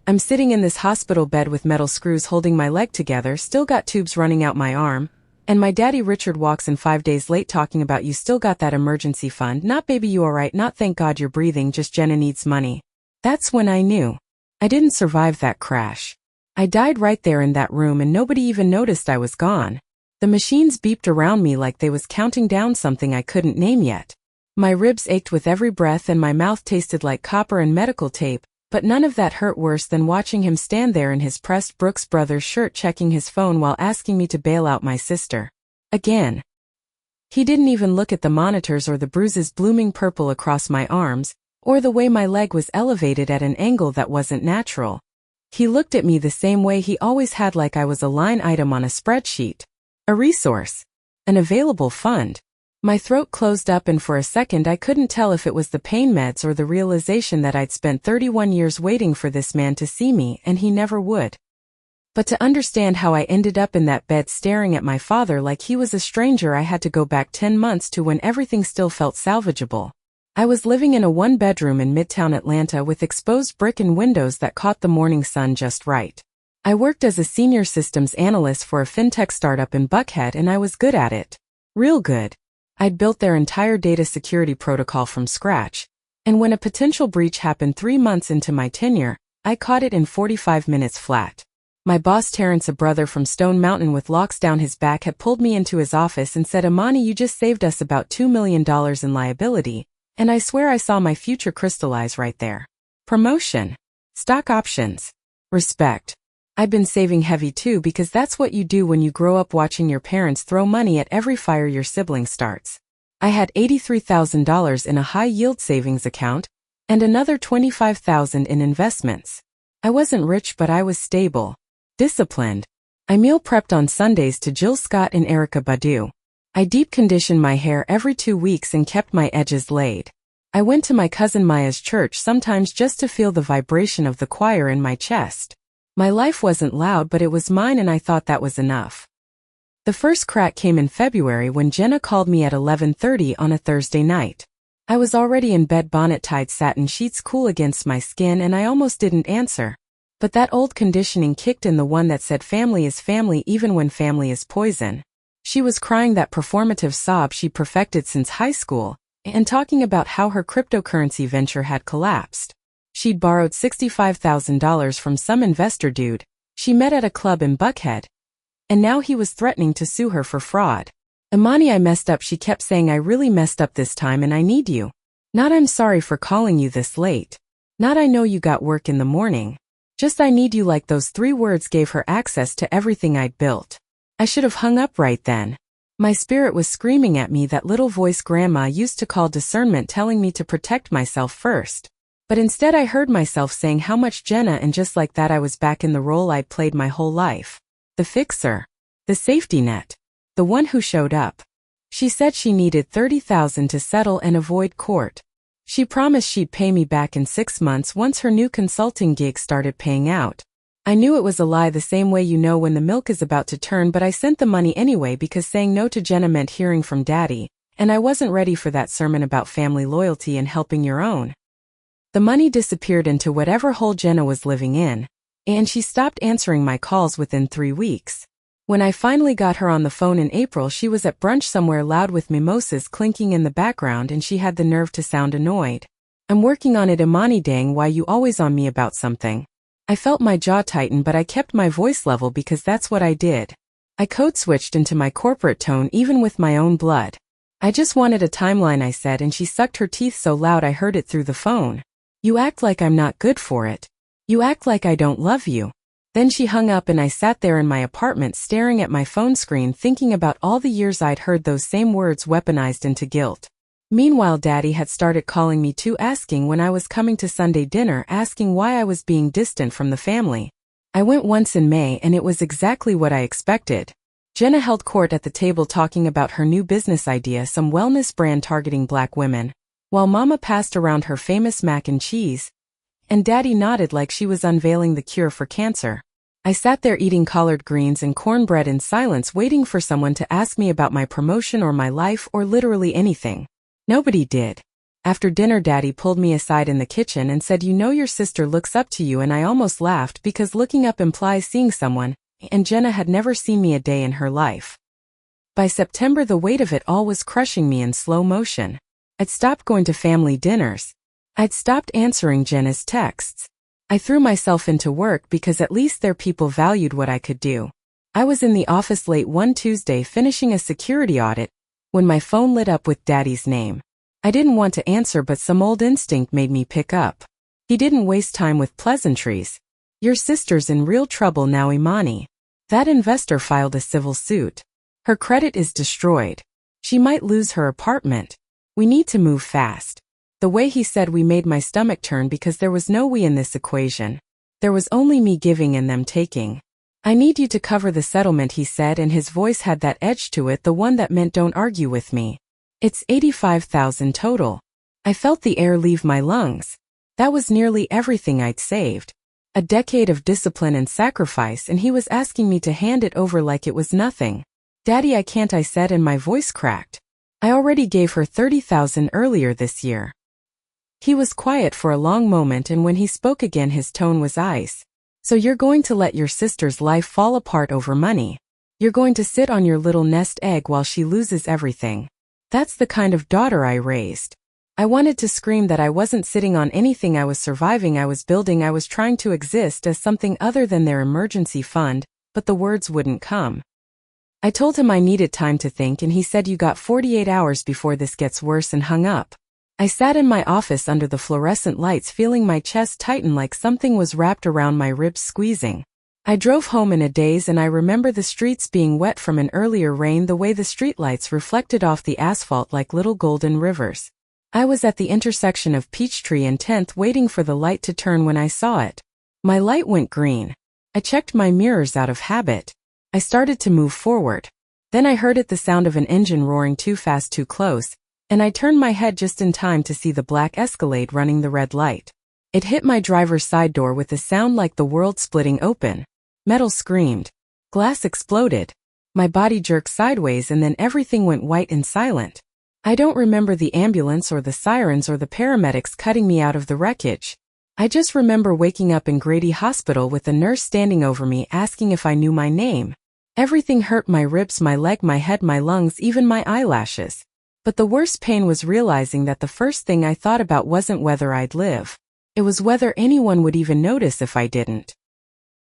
I'm sitting in this hospital bed with metal screws holding my leg together, still got tubes running out my arm, and my daddy Richard walks in 5 days late talking about you still got that emergency fund, not baby you alright, not thank God you're breathing, just Jenna needs money. That's when I knew. I didn't survive that crash. I died right there in that room and nobody even noticed I was gone. The machines beeped around me like they was counting down something I couldn't name yet. My ribs ached with every breath and my mouth tasted like copper and medical tape, but none of that hurt worse than watching him stand there in his pressed Brooks Brothers shirt checking his phone while asking me to bail out my sister. Again. He didn't even look at the monitors or the bruises blooming purple across my arms, or the way my leg was elevated at an angle that wasn't natural. He looked at me the same way he always had, like I was a line item on a spreadsheet. A resource. An available fund. My throat closed up and for a second I couldn't tell if it was the pain meds or the realization that I'd spent 31 years waiting for this man to see me and he never would. But to understand how I ended up in that bed staring at my father like he was a stranger, I had to go back 10 months to when everything still felt salvageable. I was living in a one-bedroom in Midtown Atlanta with exposed brick and windows that caught the morning sun just right. I worked as a senior systems analyst for a fintech startup in Buckhead and I was good at it. Real good. I'd built their entire data security protocol from scratch, and when a potential breach happened 3 months into my tenure, I caught it in 45 minutes flat. My boss Terrence, a brother from Stone Mountain with locks down his back, had pulled me into his office and said, "Imani, you just saved us about $2 million in liability," and I swear I saw my future crystallize right there. Promotion. Stock options. Respect. I've been saving heavy too because that's what you do when you grow up watching your parents throw money at every fire your sibling starts. I had $83,000 in a high-yield savings account and another $25,000 in investments. I wasn't rich, but I was stable. Disciplined. I meal prepped on Sundays to Jill Scott and Erykah Badu. I deep conditioned my hair every 2 weeks and kept my edges laid. I went to my cousin Maya's church sometimes just to feel the vibration of the choir in my chest. My life wasn't loud, but it was mine and I thought that was enough. The first crack came in February when Jenna called me at 11:30 on a Thursday night. I was already in bed, bonnet tied, satin sheets cool against my skin, and I almost didn't answer. But that old conditioning kicked in, the one that said family is family even when family is poison. She was crying that performative sob she perfected since high school, and talking about how her cryptocurrency venture had collapsed. She'd borrowed $65,000 from some investor dude she met at a club in Buckhead, and now he was threatening to sue her for fraud. "Imani, I messed up," she kept saying. "I really messed up this time and I need you. Not I'm sorry for calling you this late. Not I know you got work in the morning. Just I need you." Like those 3 words gave her access to everything I'd built. I should have hung up right then. My spirit was screaming at me, that little voice Grandma used to call discernment, telling me to protect myself first. But instead I heard myself saying how much Jenna, and just like that I was back in the role I'd played my whole life. The fixer. The safety net. The one who showed up. She said she needed $30,000 to settle and avoid court. She promised she'd pay me back in 6 months once her new consulting gig started paying out. I knew it was a lie, the same way you know when the milk is about to turn, but I sent the money anyway because saying no to Jenna meant hearing from Daddy, and I wasn't ready for that sermon about family loyalty and helping your own. The money disappeared into whatever hole Jenna was living in, and she stopped answering my calls within 3 weeks. When I finally got her on the phone in April, she was at brunch somewhere loud with mimosas clinking in the background, and she had the nerve to sound annoyed. "I'm working on it, Imani, dang, why you always on me about something?" I felt my jaw tighten, but I kept my voice level because that's what I did. I code switched into my corporate tone even with my own blood. "I just wanted a timeline," I said, and she sucked her teeth so loud I heard it through the phone. "You act like I'm not good for it. You act like I don't love you." Then she hung up and I sat there in my apartment staring at my phone screen, thinking about all the years I'd heard those same words weaponized into guilt. Meanwhile, Daddy had started calling me too, asking when I was coming to Sunday dinner, asking why I was being distant from the family. I went once in May and it was exactly what I expected. Jenna held court at the table talking about her new business idea, some wellness brand targeting Black women, while Mama passed around her famous mac and cheese, and Daddy nodded like she was unveiling the cure for cancer. I sat there eating collard greens and cornbread in silence, waiting for someone to ask me about my promotion or my life or literally anything. Nobody did. After dinner, Daddy pulled me aside in the kitchen and said, "You know your sister looks up to you," and I almost laughed because looking up implies seeing someone, and Jenna had never seen me a day in her life. By September, the weight of it all was crushing me in slow motion. I'd stopped going to family dinners. I'd stopped answering Jenna's texts. I threw myself into work because at least their people valued what I could do. I was in the office late one Tuesday finishing a security audit when my phone lit up with Daddy's name. I didn't want to answer, but some old instinct made me pick up. He didn't waste time with pleasantries. "Your sister's in real trouble now, Imani. That investor filed a civil suit. Her credit is destroyed. She might lose her apartment. We need to move fast." The way he said we made my stomach turn because there was no we in this equation. There was only me giving and them taking. "I need you to cover the settlement," he said, and his voice had that edge to it, the one that meant don't argue with me. "It's $85,000 total." I felt the air leave my lungs. That was nearly everything I'd saved. A decade of discipline and sacrifice, and he was asking me to hand it over like it was nothing. "Daddy, I can't," I said, and my voice cracked. "I already gave her $30,000 earlier this year." He was quiet for a long moment, and when he spoke again his tone was ice. "So you're going to let your sister's life fall apart over money? You're going to sit on your little nest egg while she loses everything? That's the kind of daughter I raised." I wanted to scream that I wasn't sitting on anything. I was surviving, I was building, I was trying to exist as something other than their emergency fund, but the words wouldn't come. I told him I needed time to think, and he said, "You got 48 hours before this gets worse," and hung up. I sat in my office under the fluorescent lights, feeling my chest tighten like something was wrapped around my ribs, squeezing. I drove home in a daze, and I remember the streets being wet from an earlier rain, the way the streetlights reflected off the asphalt like little golden rivers. I was at the intersection of Peachtree and 10th waiting for the light to turn when I saw it. My light went green. I checked my mirrors out of habit. I started to move forward. Then I heard it, the sound of an engine roaring too fast, too close, and I turned my head just in time to see the black Escalade running the red light. It hit my driver's side door with a sound like the world splitting open. Metal screamed. Glass exploded. My body jerked sideways, and then everything went white and silent. I don't remember the ambulance or the sirens or the paramedics cutting me out of the wreckage. I just remember waking up in Grady Hospital with a nurse standing over me asking if I knew my name. Everything hurt: my ribs, my leg, my head, my lungs, even my eyelashes. But the worst pain was realizing that the first thing I thought about wasn't whether I'd live. It was whether anyone would even notice if I didn't.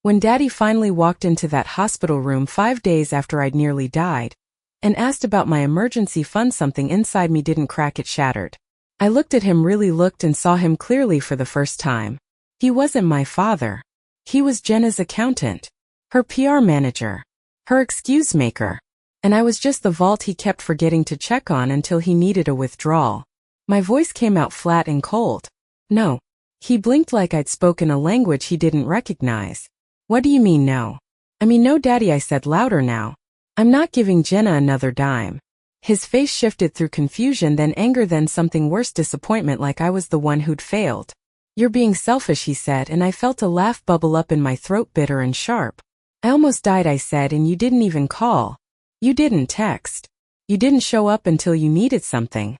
When Daddy finally walked into that hospital room 5 days after I'd nearly died, and asked about my emergency fund, something inside me didn't crack, it shattered. I looked at him, really looked, and saw him clearly for the first time. He wasn't my father. He was Jenna's accountant, her PR manager, her excuse maker. And I was just the vault he kept forgetting to check on until he needed a withdrawal. My voice came out flat and cold. "No." He blinked like I'd spoken a language he didn't recognize. "What do you mean, no?" "I mean, no, Daddy," I said louder now. "I'm not giving Jenna another dime." His face shifted through confusion, then anger, then something worse, disappointment, like I was the one who'd failed. "You're being selfish," he said, and I felt a laugh bubble up in my throat, bitter and sharp. "I almost died," I said, "and you didn't even call. You didn't text. You didn't show up until you needed something."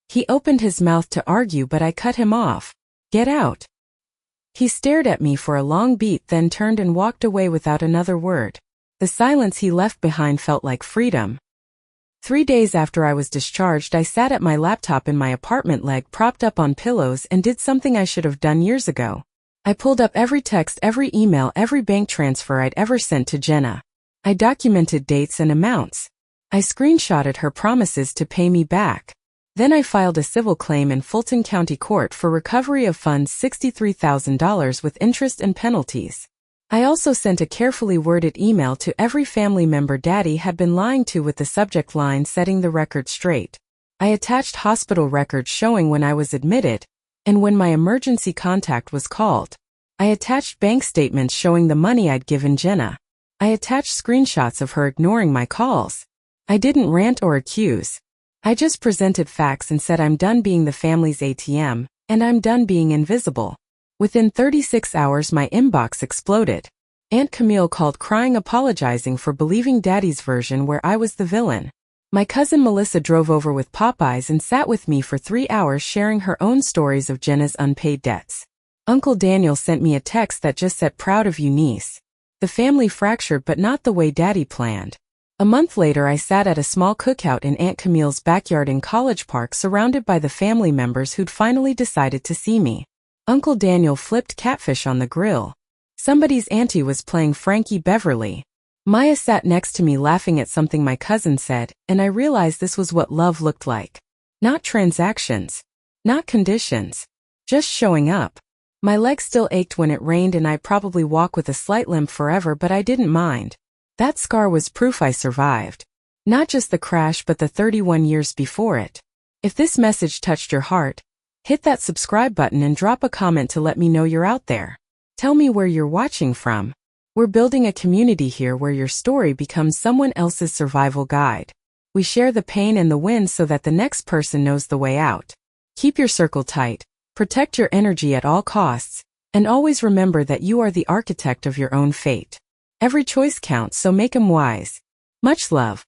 He opened his mouth to argue, but I cut him off. "Get out." He stared at me for a long beat, then turned and walked away without another word. The silence he left behind felt like freedom. 3 days after I was discharged, I sat at my laptop in my apartment, leg propped up on pillows, and did something I should have done years ago. I pulled up every text, every email, every bank transfer I'd ever sent to Jenna. I documented dates and amounts. I screenshotted her promises to pay me back. Then I filed a civil claim in Fulton County Court for recovery of funds, $63,000 with interest and penalties. I also sent a carefully worded email to every family member Daddy had been lying to with the subject line, "Setting the record straight." I attached hospital records showing when I was admitted and when my emergency contact was called. I attached bank statements showing the money I'd given Jenna. I attached screenshots of her ignoring my calls. I didn't rant or accuse. I just presented facts and said, "I'm done being the family's ATM, and I'm done being invisible." Within 36 hours my inbox exploded. Aunt Camille called crying, apologizing for believing Daddy's version where I was the villain. My cousin Melissa drove over with Popeyes and sat with me for 3 hours sharing her own stories of Jenna's unpaid debts. Uncle Daniel sent me a text that just said, "Proud of you, niece. The family fractured but not the way Daddy planned." A month later I sat at a small cookout in Aunt Camille's backyard in College Park surrounded by the family members who'd finally decided to see me. Uncle Daniel flipped catfish on the grill. Somebody's auntie was playing Frankie Beverly. Maya sat next to me laughing at something my cousin said, and I realized this was what love looked like. Not transactions. Not conditions. Just showing up. My leg still ached when it rained and I probably walk with a slight limp forever, but I didn't mind. That scar was proof I survived. Not just the crash but the 31 years before it. If this message touched your heart, hit that subscribe button and drop a comment to let me know you're out there. Tell me where you're watching from. We're building a community here where your story becomes someone else's survival guide. We share the pain and the wins so that the next person knows the way out. Keep your circle tight, protect your energy at all costs, and always remember that you are the architect of your own fate. Every choice counts, so make 'em wise. Much love.